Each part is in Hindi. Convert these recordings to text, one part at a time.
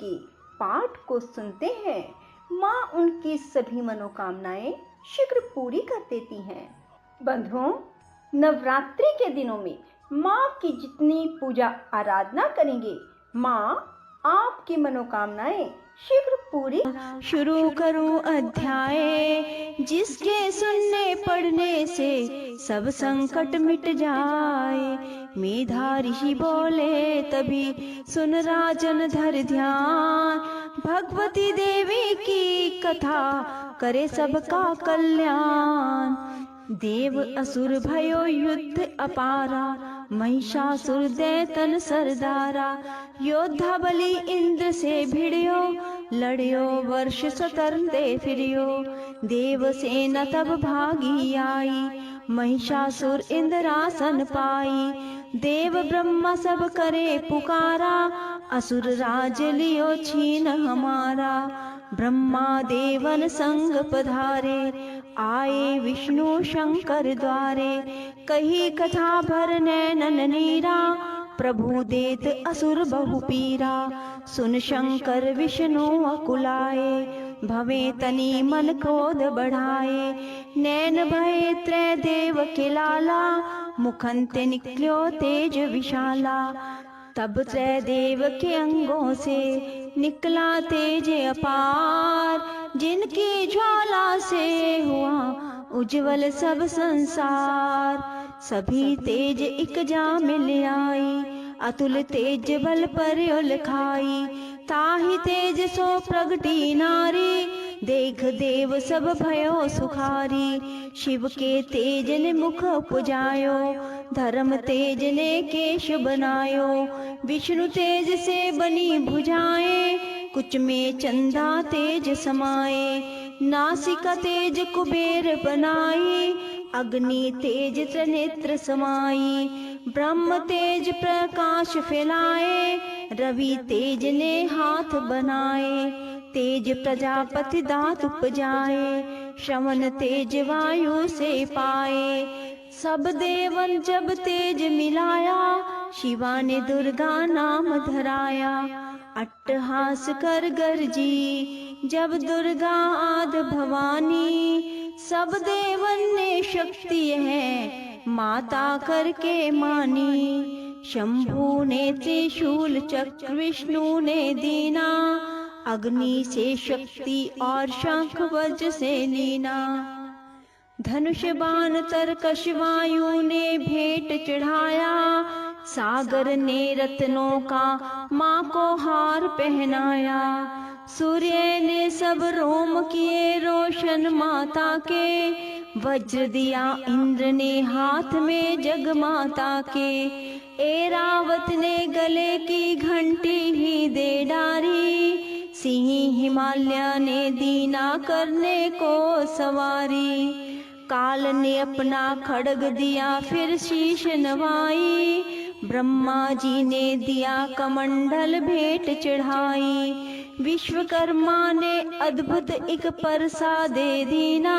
के पाठ को सुनते हैं, माँ उनकी सभी मनोकामनाएं शीघ्र पूरी कर देती हैं। बंधुओं, नवरात्रि के दिनों में माँ की जितनी पूजा आराधना करेंगे, माँ आपकी मनोकामनाएं शीघ्र पूरी। शुरू करूं अध्याय जिसके सुनने पढ़ने से सब संकट मिट जाए। मेधा ऋषि बोले तभी सुन राजन धर ध्यान, भगवती देवी की कथा करे सबका कल्याण। देव असुर भयो युद्ध अपारा, महिषासुर दैतन सरदारा। योद्धा बलि इंद्र से भिड़ियो, लड़ियो वर्ष सतरते फिरियो। देव सेना तब भागी आई, महिषासुर इंद्रासन पाई। देव ब्रह्मा सब करे पुकारा, असुर राज लियो छीन हमारा। ब्रह्मा देवन संग पधारे, आए विष्णु शंकर द्वारे। कही कथा भर नैनन नीरा, प्रभु देत असुर बहु पीरा। सुन शंकर विष्णु अकुलाए, भवे तनी मन क्रोध बढ़ाए। नैन भय त्रय देव के लाला, मुखंते निकल्यो तेज विशाला। तब त्रय देव के अंगों से निकला तेज अपार, जिनकी ज्वाला से हुआ उज्जवल सब संसार। सभी तेज एक जा मिल आई, अतुल तेज बल पर उलखाई। ताहि तेज सो प्रगटी नारी, देख देव सब भयो सुखारी। शिव के तेज ने मुख पुजायो, धर्म तेज ने केश बनायो। विष्णु तेज से बनी भुजाएं, कुछ में चंदा तेज समाए। नासिका तेज कुबेर बनाई, अग्नि तेज त्रिनेत्र समाई। ब्रह्म तेज प्रकाश फैलाए, रवि तेज ने हाथ बनाए। तेज प्रजापति दांत उपजाए, श्रवण तेज वायु से पाए। सब देवन जब तेज मिलाया, शिवा ने दुर्गा नाम धराया। अट्टहास कर गरजी जब दुर्गा आद भवानी, सब देवन ने शक्ति है माता करके मानी। शंभु ने त्रिशूल चक्र विष्णु ने दीना, अग्नि से शक्ति और शंख वज्र से लीना। धनुष बाण तरकश वायु ने भेंट चढ़ाया, सागर ने रत्नों का माँ को हार पहनाया। सूर्य ने सब रोम किए रोशन माता के, वज्र दिया इंद्र ने हाथ में जगमाता के। ऐरावत ने गले की घंटी ही दे डारी, सिंह हिमालय ने दीना करने को सवारी। काल ने अपना खड्ग दिया फिर शीश नवाई, ब्रह्मा जी ने दिया कमंडल भेंट चढ़ाई। विश्वकर्मा ने अद्भुत एक परसा दे दीना,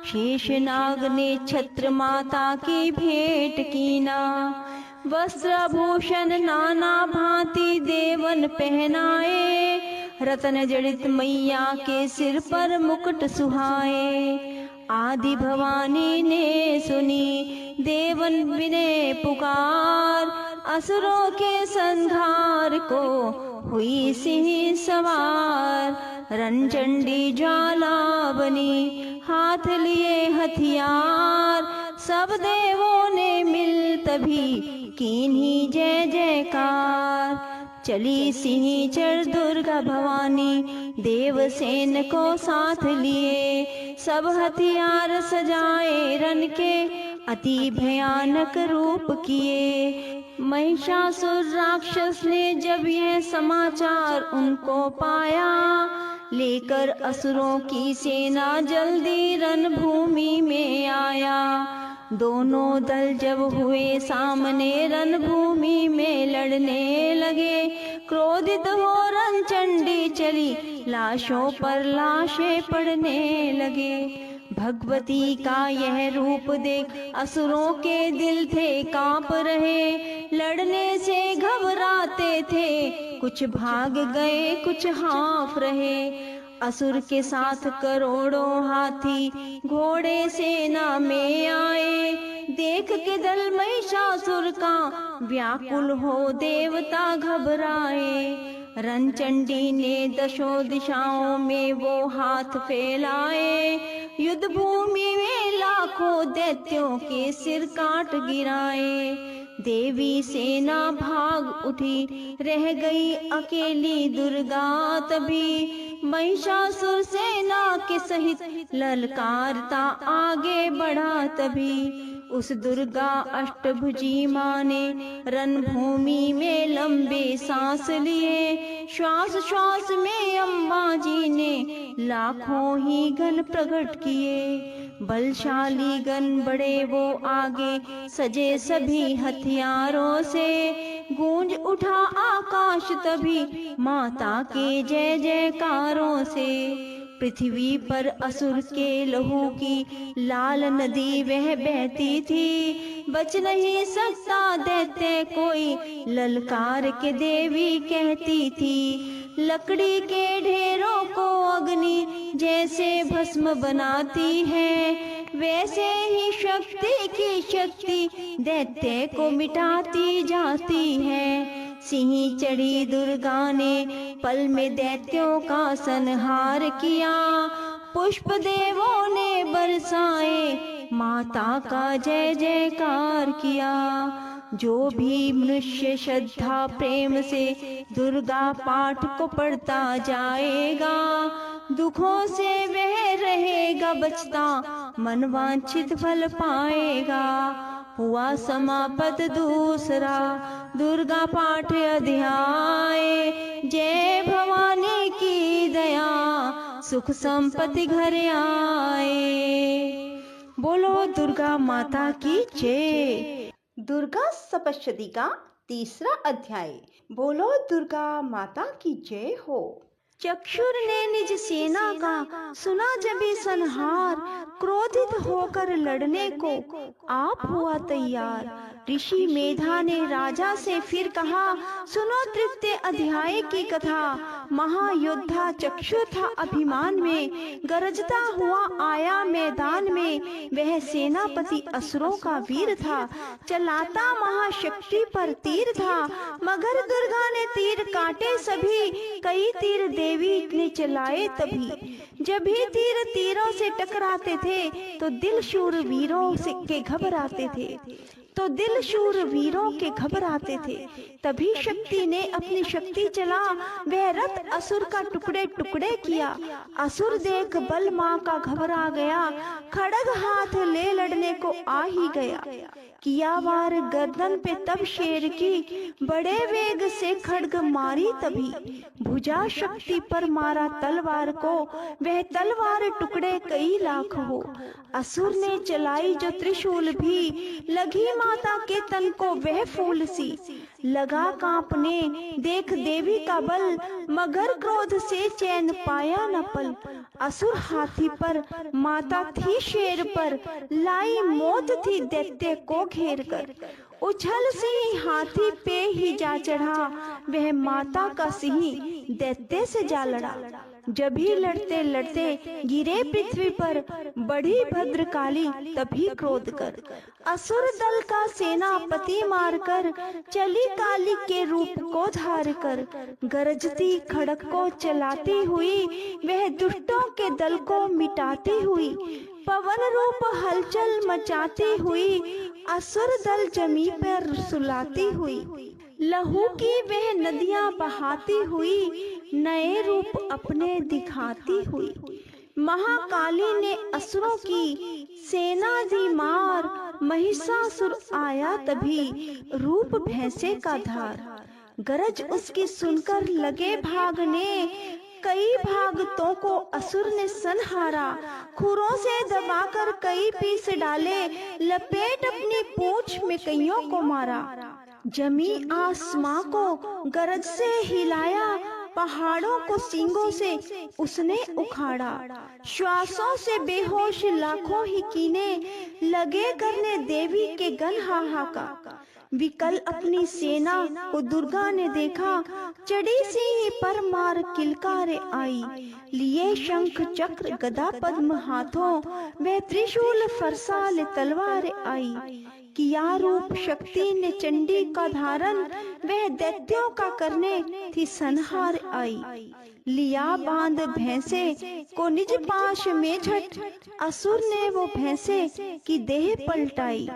शेषनाग ने छत्र माता की भेंट कीना। वस्त्रभूषण नाना भांति देवन पहनाए, रतन जड़ित मैया के सिर पर मुकुट सुहाए। आदि भवानी ने सुनी देवन विनय पुकार, असुरों के संहार को हुई सिंह सवार। रणचंडी ज्वाला बनी हाथ लिए हथियार, सब देवों ने मिल तभी कीन्ही जय जयकार। चली सिंह चढ़ दुर्गा भवानी, देवसेन को साथ लिए। सब हथियार सजाए रन के, अति भयानक रूप किए। महिषासुर राक्षस ने जब यह समाचार उनको पाया, लेकर असुरों की सेना जल्दी रणभूमि में आया। दोनों दल जब हुए सामने रणभूमि में लड़ने लगे, क्रोधित हो रणचंडी चली लाशों पर लाशें पड़ने लगे। भगवती का यह रूप देख असुरों के दिल थे कांप रहे, लड़ने से घबराते थे, कुछ भाग गए कुछ हाँफ रहे। असुर के साथ करोड़ों हाथी घोड़े सेना में आए, देख के दल महिषासुर का व्याकुल हो देवता घबराए। रणचंडी ने दशों दिशाओं में वो हाथ फैलाए, युद्ध भूमि में लाखों दैत्यों के सिर काट गिराए। देवी सेना भाग उठी, रह गई अकेली दुर्गा तभी, महिषासुर सेना के सहित ललकारता आगे बढ़ा तभी। उस दुर्गा अष्टभुजी माँ ने रणभूमि में लंबे सांस लिए, श्वास श्वास में अम्बा जी ने लाखों ही गण प्रकट किए। बलशाली गण बड़े वो आगे सजे सभी हथियारों से, गूंज उठा आकाश तभी माता के जय जयकारों से। पृथ्वी पर असुर के लहू की लाल नदी वह बहती थी, बच नहीं सकता दैत्य कोई ललकार के देवी कहती थी। लकड़ी के ढेरों को अग्नि जैसे भस्म बनाती है, वैसे ही शक्ति की शक्ति दैत्य को मिटाती जाती है। सिंह चढ़ी दुर्गा ने पल में दैत्यों का संहार किया, पुष्प देवों ने बरसाए माता का जय जयकार किया। जो भी मनुष्य श्रद्धा प्रेम से दुर्गा पाठ को पढ़ता जाएगा, दुखों से वह रहेगा बचता, मनवांछित फल पाएगा। हुआ समापत दूसरा दुर्गा पाठ अध्याय, जय भवानी की दया सुख संपत्ति घर आए। बोलो दुर्गा माता की जय। दुर्गा सप्तशती का तीसरा अध्याय। बोलो दुर्गा माता की जय हो। चक्षुर ने निज सेना का सुना जभी संहार, क्रोधित होकर लड़ने को आप हुआ तैयार। ऋषि मेधा ने राजा से फिर कहा, सुनो तृतीय अध्याय की कथा। महायोद्धा चक्षुर था अभिमान में, गरजता हुआ आया मैदान में। वह सेनापति असुरों का वीर था, चलाता महाशक्ति पर तीर था। मगर दुर्गा ने तीर काटे सभी, कई तीर देवी ने चलाए तभी। जब भी तीर तीरों से टकराते थे तो दिल शूर वीरों के घबराते थे। तभी शक्ति ने अपनी शक्ति चला, वह रथ असुर का टुकड़े टुकड़े किया। असुर देख बल माँ का घबरा गया, खड़ग हाथ ले लड़ने को आ ही गया। किया वार गर्दन पे तब शेर की, बड़े वेग से खड्ग मारी तभी। भुजा शक्ति पर मारा तलवार को, वह तलवार टुकड़े कई लाख हो। असुर ने चलाई जो त्रिशूल भी, लगी माता के तन को वह फूल सी। लगा कांपने देख देवी का बल, मगर क्रोध से चैन पाया न पल। असुर हाथी पर, माता थी शेर पर, लाई मौत थी दैत्य को घेर कर। उछल सिंह हाथी पे ही जा चढ़ा, वह माता का सिंह दैत्य से जा लड़ा। जब भी लड़ते लड़ते गिरे पृथ्वी पर, बढ़ी भद्रकाली तभी क्रोध कर। असुर दल का सेनापति मारकर, चली काली के रूप को धार कर। गरजती खड़ग को चलाती हुई, वह दुष्टों के दल को मिटाती हुई। पवन रूप हलचल मचाती हुई, असुर दल जमी पर सुलाती हुई। लहू की वह नदियां बहाती हुई, नए रूप अपने दिखाती हुई। महाकाली ने असुरों की सेना दी मार, महिषासुर आया तभी रूप भैंसे का धार। गरज उसकी सुनकर लगे भागने, कई भागतों को असुर ने संहारा। खुरों से दबाकर कई पीस डाले, लपेट अपनी पूंछ में कईयों को मारा। जमी आसमां को गरज से हिलाया, पहाड़ों को सींगों से उसने उखाड़ा। श्वासों से बेहोश लाखों ही कीने लगे करने देवी के गन हाहाकार। विकल अपनी सेना को दुर्गा ने देखा, चढ़ी सी पर मार किलकारे आई। लिए शंख चक्र गदा पद्म हाथों, वह त्रिशूल फरसाल तलवार आई। किया रूप शक्ति ने चंडी का धारण, वह दैत्यों का करने थी संहार आई। लिया बांध भैंसे को निज पाश में झट, असुर ने वो भैंसे की देह पलटाई।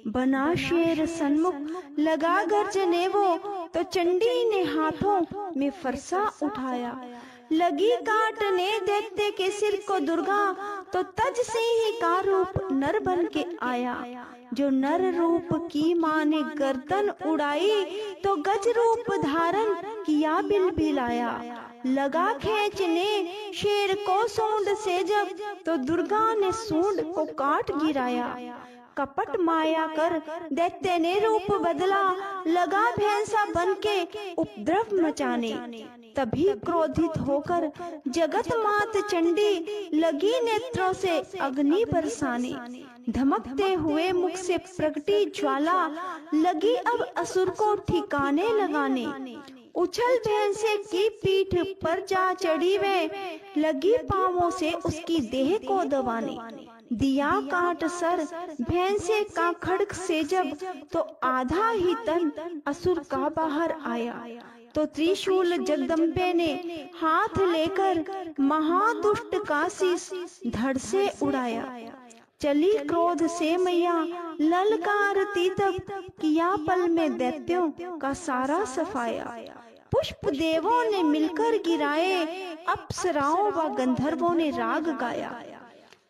बना शेर सन्मुख लगा गर्जने वो, तो चंडी ने हाथों में फरसा उठाया। लगी काटने दैत्य के सिर को दुर्गा, तो तज सिंह का रूप नर बन के आया। जो नर रूप की माँ ने गर्दन उड़ाई, तो गज रूप धारण किया बिलबिलाया। लगा खींचने शेर को सूंड से जब, तो दुर्गा ने सूंड को काट गिराया। कपट माया कर दैत्य ने रूप बदला, लगा भैंसा बनके उपद्रव मचाने। तभी क्रोधित होकर जगत मात चंडी, लगी नेत्रों से अग्नि बरसाने। धमकते हुए मुख से प्रगटी ज्वाला, लगी अब असुर को ठिकाने लगाने। उछल भैंसे की पीठ पर जा चढ़ी वे, लगी पांवों से उसकी देह को दबाने। दिया काट सर भैंसे का खड्ग से जब, तो आधा ही तन असुर का बाहर आया। तो त्रिशूल जगदम्बे ने हाथ लेकर महादुष्ट का शीश धड़ से उड़ाया। चली क्रोध से मैया ललकारती तब, किया पल में दैत्यों का सारा सफाया। पुष्प देवों ने मिलकर गिराए, अप्सराओं व गंधर्वों ने राग गाया।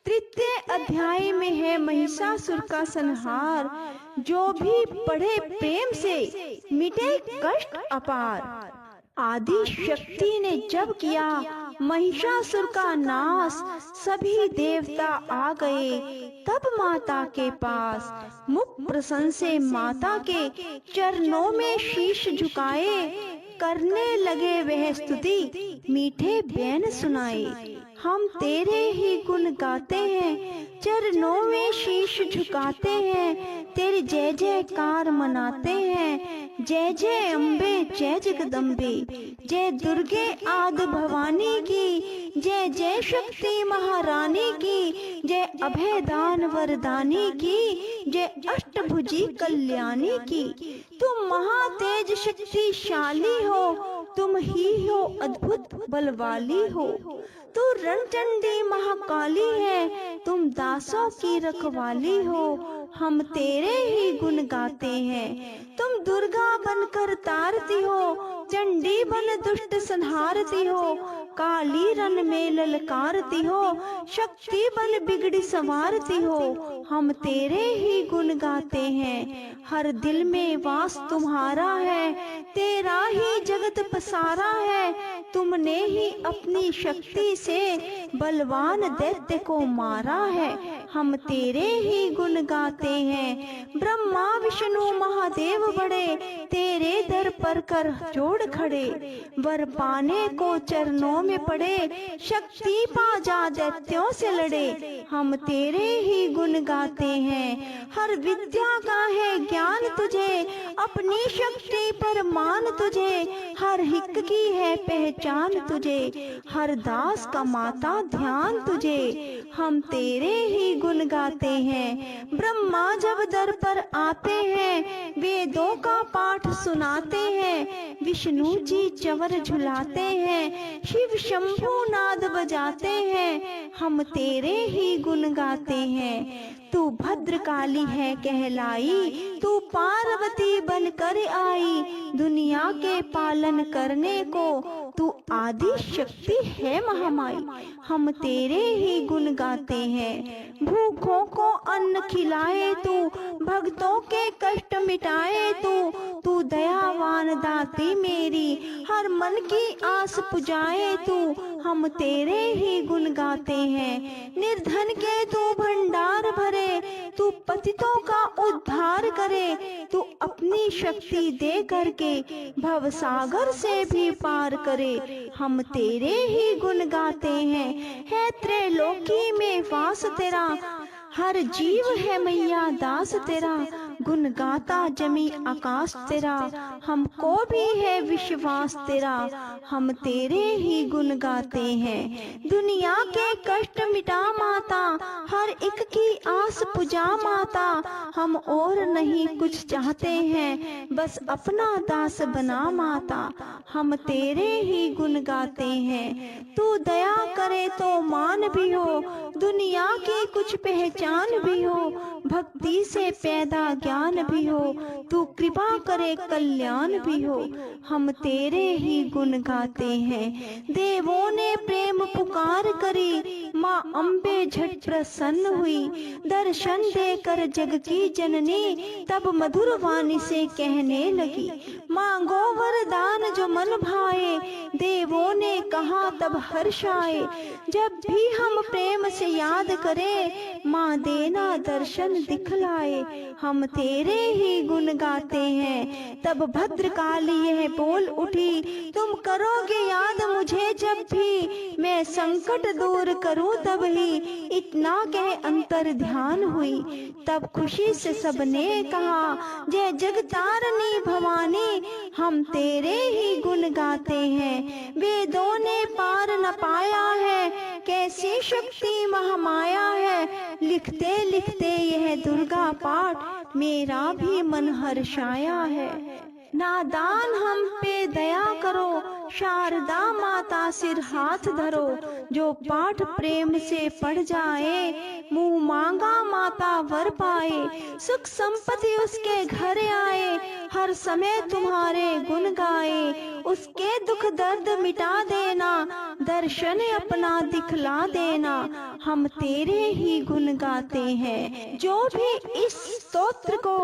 तृतीय अध्याय में है महिषासुर का संहार, जो भी पढ़े प्रेम से मिटे कष्ट अपार। आदि शक्ति ने जब किया महिषासुर का नाश, सभी देवता आ गए तब माता के पास। मुख प्रसन्न से माता के चरणों में शीश झुकाए, करने लगे वह स्तुति मीठे बैन सुनाए। हम तेरे ही गुण गाते हैं, चरणों में शीश झुकाते हैं, तेरी जय जयकार मनाते हैं। जय जय अम्बे जय जगदम्बे, जय दुर्गे आदि भवानी की, जय जय शक्ति महारानी की, जय अभय दान वरदानी की, जय अष्टभुजी कल्याणी की। तुम महातेज शक्तिशाली हो, तुम ही हो अद्भुत बलवाली हो। तू रणचंडी महाकाली है, तुम दासों की रखवाली हो। हम तेरे ही गुण गाते हैं। तुम दुर्गा बनकर तारती हो, चंडी बन दुष्ट संहारती हो। काली रन में ललकारती हो, शक्ति बन बिगड़ी संवारती हो। हम तेरे ही गुण गाते हैं। हर दिल में वास तुम्हारा है, तेरा ही जगत पसारा है। तुमने ही अपनी शक्ति से बलवान दैत्य को मारा है। हम तेरे ही गुण गाते हैं। ब्रह्मा विष्णु महादेव बड़े, तेरे दर पर कर जोड़ खड़े। वर पाने को चरणों में पड़े, शक्ति पा जा दैत्यों से लड़े। हम तेरे ही गुण गाते हैं। हर विद्या का है ज्ञान तुझे, अपनी शक्ति पर मान तुझे। हर हिक की है पहचान तुझे, हर दास का माता ध्यान तुझे। हम तेरे ही गुण गाते हैं। ब्रह्मा जब दर पर आते हैं, वेदों का पाठ सुनाते हैं। विष्णु जी चवर झुलाते हैं, शिव शंभु नाद बजाते हैं। हम तेरे ही गुण गाते हैं। तू भद्रकाली है कहलाई, तू पार्वती बनकर आई। दुनिया के पालन करने को तू आदि शक्ति है महामाई। हम तेरे ही गुण गाते हैं। भूखों को अन्न खिलाए तू, भक्तों के कष्ट मिटाए तू दयावान दाती मेरी, हर मन की आस पुजाए तू। हम तेरे ही गुण गाते हैं। निर्धन के तू भंडार भरे, तू पतितों का उद्धार करे, तू अपनी शक्ति दे करके भवसागर से भी पार करे। हम तेरे ही गुण गाते हैं, है त्रैलोकी में वास तेरा, हर जीव है मैया दास तेरा, गुण गाता जमी आकाश तेरा, हमको भी है विश्वास तेरा, हम तेरे ही गुण गाते हैं। दुनिया के कष्ट मिटा माता, हर एक की आस पुजा माता, हम और नहीं कुछ चाहते हैं, बस अपना दास बना माता, हम तेरे ही गुण गाते हैं। तू दया करे तो मान भी हो, दुनिया की कुछ पहचान भी हो, भक्ति से पैदा ज्ञान भी हो, तू कृपा करे कल्याण भी हो, हम तेरे ही गुण गाते हैं। देवों ने प्रेम पुकार करी, माँ अम्बे झट प्रसन्न हुई, दर्शन देकर जग की जननी तब मधुर वाणी से कहने लगी, मांगो वरदान जो मन भाए, देवों ने कहा तब हर्ष आए, जब भी हम प्रेम से याद करें, माँ देना दर्शन दिखलाए, हम तेरे ही गुण गाते हैं। तब भद्रकाली यह बोल उठी, तुम करोगे याद मुझे जब भी, मैं संकट दूर करूं तब ही, इतना कह अंतर ध्यान हुई। तब खुशी से सबने कहा, जय जगतारनी भवानी, हम तेरे ही गुण गाते हैं। वेदों ने पार न पाया है, कैसी शक्ति महामाया है, लिखते लिखते यह दुर्गा पाठ, मेरा भी मन हर्षाया है। नादान हम पे दया करो, शारदा माता सिर हाथ धरो, जो पाठ प्रेम से पढ़ जाए, मुंह मांगा माता वर पाए, सुख संपत्ति उसके घर आए, हर समय तुम्हारे गुण गाए, उसके दुख दर्द मिटा देना, दर्शन अपना दिखला देना, हम तेरे ही गुण गाते हैं। जो भी इस स्तोत्र को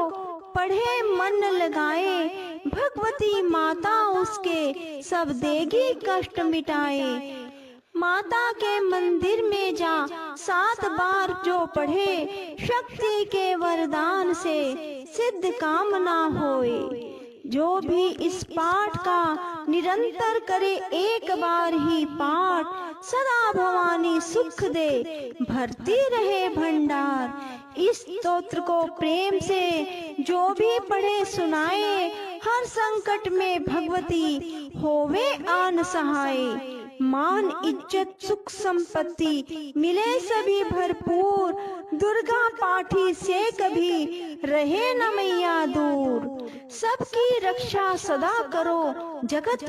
पढ़े मन लगाए, भगवती माता उसके सब देगी कष्ट मिटाए। माता के मंदिर में जा 7 बार जो पढ़े, शक्ति के वरदान से सिद्ध कामना होए। जो भी इस पाठ का निरंतर करे एक बार ही पाठ, सदा भवानी सुख दे भरती रहे भंडार। इस स्तोत्र को प्रेम से जो भी पढ़े सुनाए, हर संकट में भगवती होवे आन सहाय। मान इज्जत सुख संपत्ति मिले सभी भरपूर, दुर्गा पाठी से कभी रहे न मैया दूर। सबकी रक्षा सदा करो, जगत